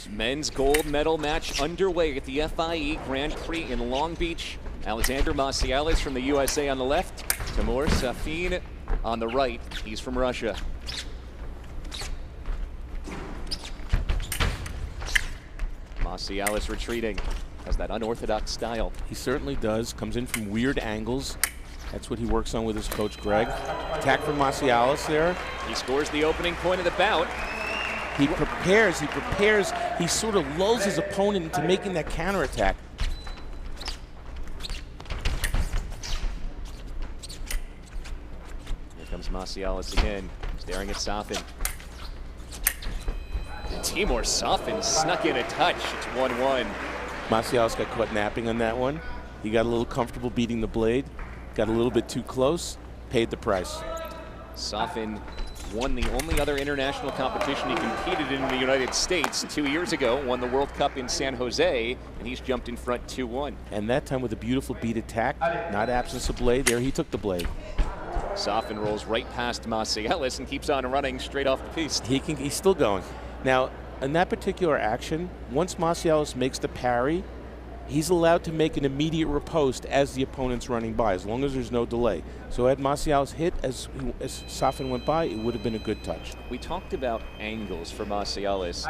Men's gold medal match underway at the FIE Grand Prix in Long Beach. Alexander Macialis from the USA on the left. Timur Safin on the right. He's from Russia. Macialis retreating. Has that unorthodox style. He certainly does. Comes in from weird angles. That's what he works on with his coach, Greg. Attack from Macialis there. He scores the opening point of the bout. He prepares, he sort of lulls his opponent into making that counterattack. Here comes Macialis again, staring at Safin. Timur Safin snuck in a touch. It's 1-1. Macialis got caught napping on that one. He got a little comfortable beating the blade, got a little bit too close, paid the price. Safin won the only other international competition he competed in the United States 2 years ago, won the World Cup in San Jose, and he's jumped in front 2-1. And that time with a beautiful beat attack, not absence of blade. There he took the blade. Safin rolls right past Macialis and keeps on running straight off the piste. He's still going. Now, in that particular action, once Macialis makes the parry, he's allowed to make an immediate riposte as the opponent's running by, as long as there's no delay. So had Macialis hit as Safin went by, it would have been a good touch. We talked about angles for Macialis.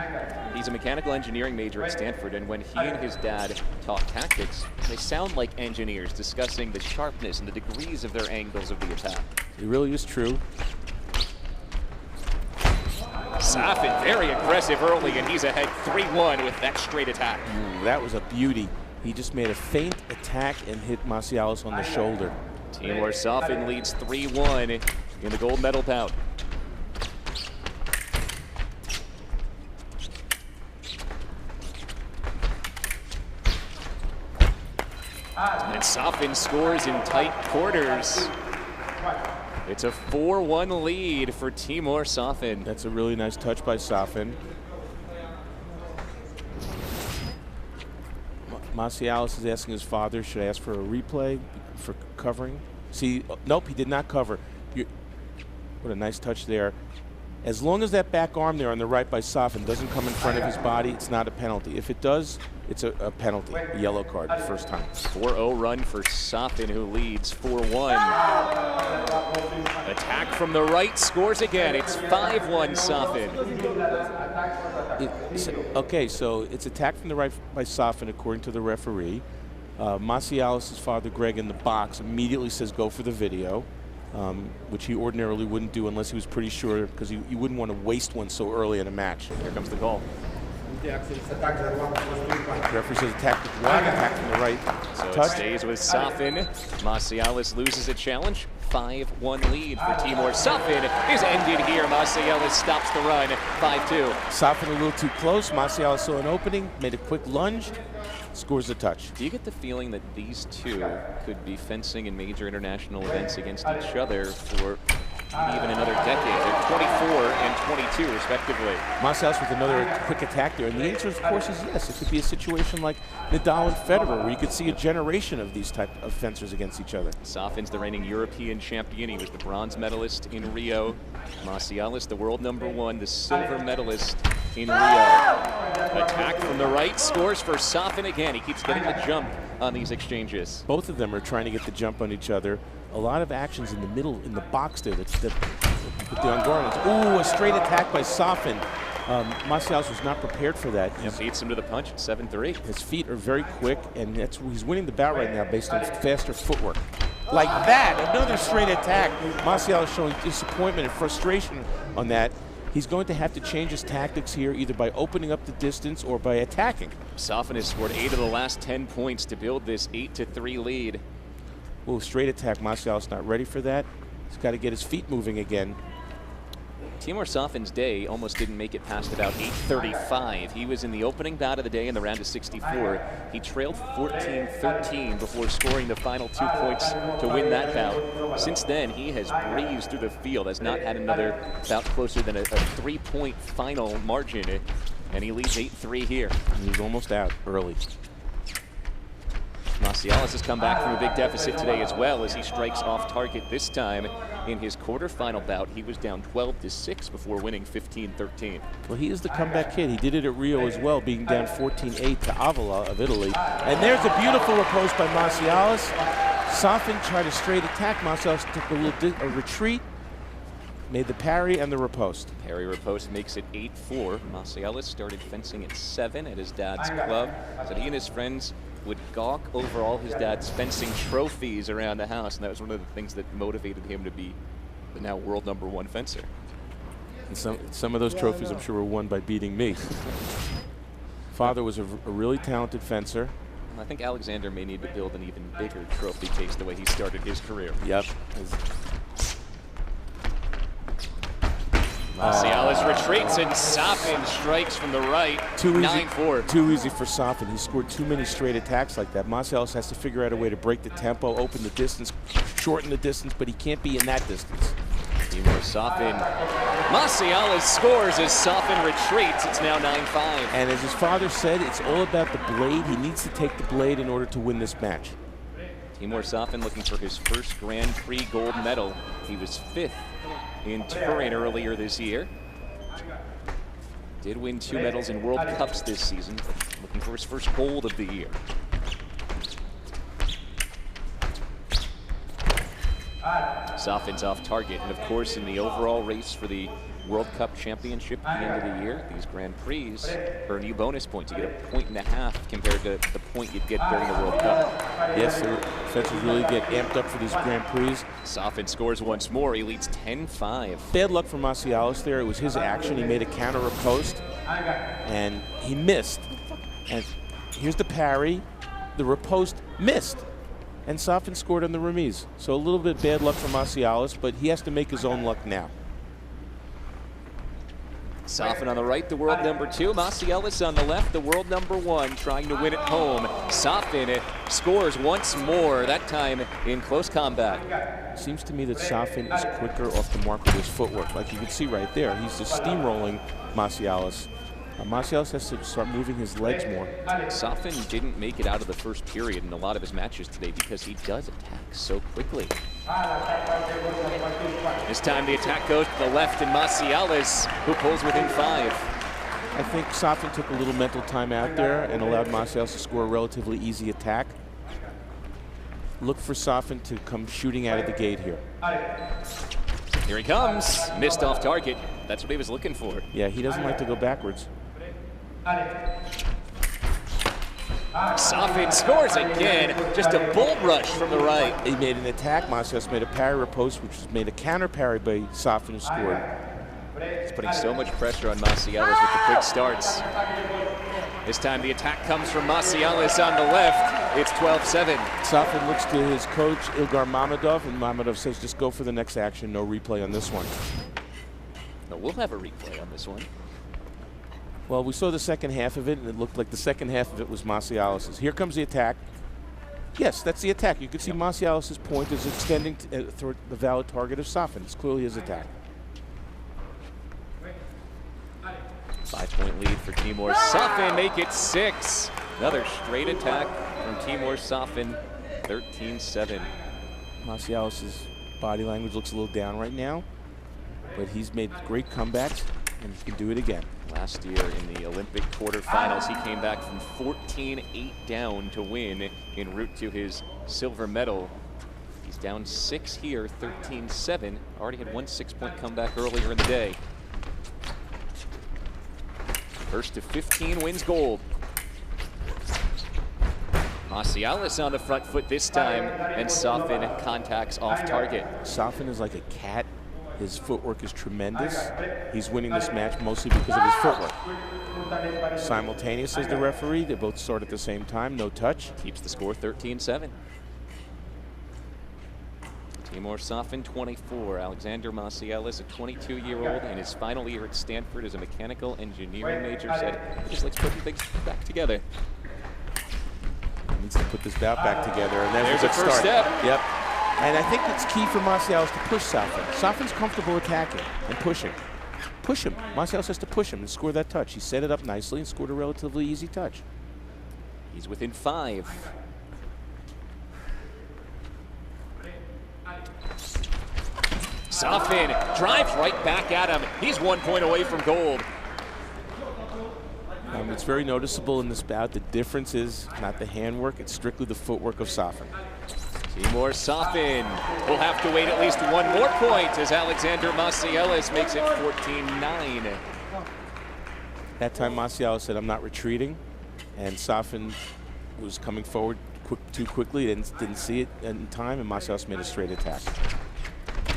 He's a mechanical engineering major at Stanford, and when he and his dad taught tactics, they sound like engineers discussing the sharpness and the degrees of their angles of the attack. It really is true. Safin very aggressive early, and he's ahead 3-1 with that straight attack. That was a beauty. He just made a feint attack and hit Macialis on the shoulder. Timur Safin leads 3-1 in the gold medal bout. And Safin scores in tight quarters. It's a 4-1 lead for Timur Safin. That's a really nice touch by Safin. Macialis is asking his father, should I ask for a replay for covering? See, nope, he did not cover. What a nice touch there. As long as that back arm there on the right by Safin doesn't come in front of his body, it's not a penalty. If it does, it's a penalty, a yellow card, the first time. 4-0 run for Safin, who leads 4-1. Attack from the right, scores again. It's 5-1 Safin. Okay, so it's attack from the right by Safin, according to the referee. Macialis' father, Greg, in the box immediately says go for the video, which he ordinarily wouldn't do unless he was pretty sure, because you wouldn't want to waste one so early in a match. Here comes the call. The referee says attack from the right. So touch. It stays with Safin. Macialis loses a challenge. 5-1 lead for Timur. Safin is ended here. Macialis stops the run. 5-2. Safin a little too close. Macialis saw an opening, made a quick lunge, scores the touch. Do you get the feeling that these two could be fencing in major international events against each other for even another decade? They're 24 and 22, respectively. Macialis with another quick attack there. And the answer, of course, is yes. It could be a situation like Nadal and Federer, where you could see a generation of these type of fencers against each other. Safin's the reigning European champion. He was the bronze medalist in Rio. Macialis, the world #1, the silver medalist in Rio. Attack from the right, scores for Safin again. He keeps getting the jump on these exchanges. Both of them are trying to get the jump on each other. A lot of actions in the middle, in the box there. That put the unguarded. Ooh, a straight attack by Safin. Macialis was not prepared for that. He beats him to the punch at 7-3. His feet are very quick, and he's winning the bout right now based on faster footwork. Like that, another straight attack. Macialis showing disappointment and frustration on that. He's going to have to change his tactics here, either by opening up the distance or by attacking. Safin has scored 8 of the last 10 points to build this 8-3 lead. Ooh, straight attack. Macialis not ready for that. He's got to get his feet moving again. Timur Safin's day almost didn't make it past about 8:35. He was in the opening bout of the day in the round of 64. He trailed 14-13 before scoring the final 2 points to win that bout. Since then, he has breezed through the field, has not had another bout closer than a 3-point final margin, and he leads 8-3 here. And he's almost out early. Marcialis has come back from a big deficit today as well as he strikes off target this time. In his quarterfinal bout, he was down 12-6 before winning 15-13. Well, he is the comeback kid. He did it at Rio as well, being down 14-8 to Avila of Italy. And there's a beautiful riposte by Marcialis. Safin tried a straight attack. Marcialis took a retreat, made the parry and the riposte. Parry riposte makes it 8-4. Marcialis started fencing at 7 at his dad's club. So he and his friends would gawk over all his dad's fencing trophies around the house, and that was one of the things that motivated him to be the now world #1 fencer. And some of those trophies, I'm sure, were won by beating me. Father was a really talented fencer. I think Alexander may need to build an even bigger trophy case the way he started his career. Yep. Marcialis retreats and Safin strikes from the right. 9-4. Too easy for Safin. He scored too many straight attacks like that. Marcialis has to figure out a way to break the tempo, open the distance, shorten the distance, but he can't be in that distance. Timur Safin. Marcialis scores as Safin retreats. It's now 9-5. And as his father said, it's all about the blade. He needs to take the blade in order to win this match. Timur Safin looking for his first Grand Prix gold medal. He was 5th in Turin earlier this year. Did win 2 medals in World Cups this season, but looking for his first gold of the year. Safin's off target, and of course in the overall race for the World Cup Championship at the end of the year, these Grand Prix earn you bonus points. You get 1.5 points compared to the point you'd get during the World Cup. Yes, the fencers really get amped up for these Grand Prix. Safin scores once more. He leads 10-5. Bad luck for Marcialis there. It was his action. He made a counter riposte, and he missed. And here's the parry. The riposte missed. And Safin scored on the remise. So a little bit bad luck for Marcialis, but he has to make his own luck now. Safin on the right, the world #2. Marcialis on the left, the world #1, trying to win at home. Safin scores once more, that time in close combat. Seems to me that Safin is quicker off the mark with his footwork. Like you can see right there, he's just steamrolling Marcialis. Marcialis has to start moving his legs more. Safin didn't make it out of the first period in a lot of his matches today because he does attack so quickly. This time the attack goes to the left and Marcialis, who pulls within 5. I think Safin took a little mental time out there and allowed Marcialis to score a relatively easy attack. Look for Safin to come shooting out of the gate here. Here he comes. Missed off target. That's what he was looking for. Yeah, he doesn't like to go backwards. Safin scores again. Just a bull rush from the right. He made an attack. Marcialis made a parry riposte, which was made a counter parry by Safin, who scored. It's putting so much pressure on Marcialis with the quick starts. This time the attack comes from Marcialis on the left. It's 12-7. Safin looks to his coach, Ilgar Mammadov, and Mammadov says, just go for the next action, no replay on this one. No, we'll have a replay on this one. Well, we saw the second half of it, and it looked like the second half of it was Marcialis's. Here comes the attack. Yes, that's the attack. You can see Marcialis's point is extending toward the valid target of Safin. It's clearly his attack. 5-point lead for Timur Safin. Make it 6. Another straight attack from Timur Safin. 13-7. Marcialis's body language looks a little down right now, but he's made great comebacks, and he can do it again. Last year in the Olympic quarterfinals, he came back from 14-8 down to win en route to his silver medal. He's down 6 here, 13-7. Already had one 6-point comeback earlier in the day. First to 15 wins gold. Marcialis on the front foot this time, and Safin contacts off target. Safin is like a cat. His footwork is tremendous. He's winning this match mostly because of his footwork. Simultaneous as the referee. They both start at the same time, no touch. Keeps the score 13-7. Timur Safin, 24. Alexander Marcialis, a 22-year-old, in his final year at Stanford as a mechanical engineering major, said he just likes putting things back together. He needs to put this bout back together, and there's a first step. Yep. And I think it's key for Marcialis to push Safin. Safin's comfortable attacking and pushing. Push him. Marcialis has to push him and score that touch. He set it up nicely and scored a relatively easy touch. He's within 5. Safin drives right back at him. He's 1 point away from gold. It's very noticeable in this bout. The difference is not the handwork, it's strictly the footwork of Safin. Timur Safin will have to wait at least one more point as Alexander Maciellas makes it 14-9. That time Maciellas said, I'm not retreating, and Safin was coming forward too quickly, didn't see it in time, and Maciellas made a straight attack.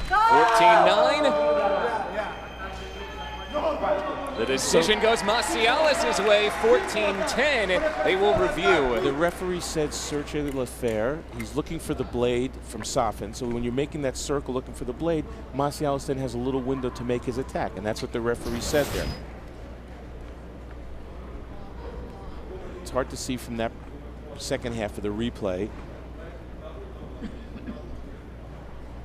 14-9. The decision goes Maciellas' way, 14-10. They will review. The referee said search l'affaire. He's looking for the blade from Safin. So when you're making that circle looking for the blade, Maciellas then has a little window to make his attack, and that's what the referee said there. It's hard to see from that second half of the replay.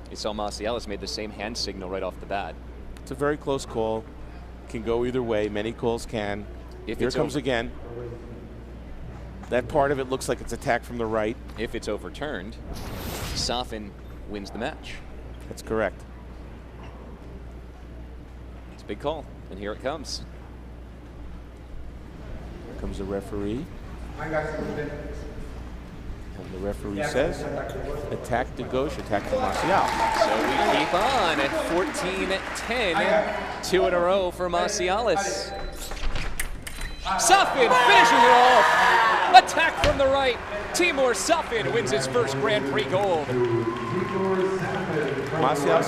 You saw Maciellas made the same hand signal right off the bat. It's a very close call. Can go either way. Many calls can. Here comes again. That part of it looks like it's attacked from the right. If it's overturned, Safin wins the match. That's correct. It's a big call, and here it comes. Here comes the referee. And the referee says, attack de gauche, attack de Maciellas. So we keep on at 14-10, 2 in a row for Maciellas. Safin finishing it off. Attack from the right. Timur Safin wins his first Grand Prix gold. Maciellas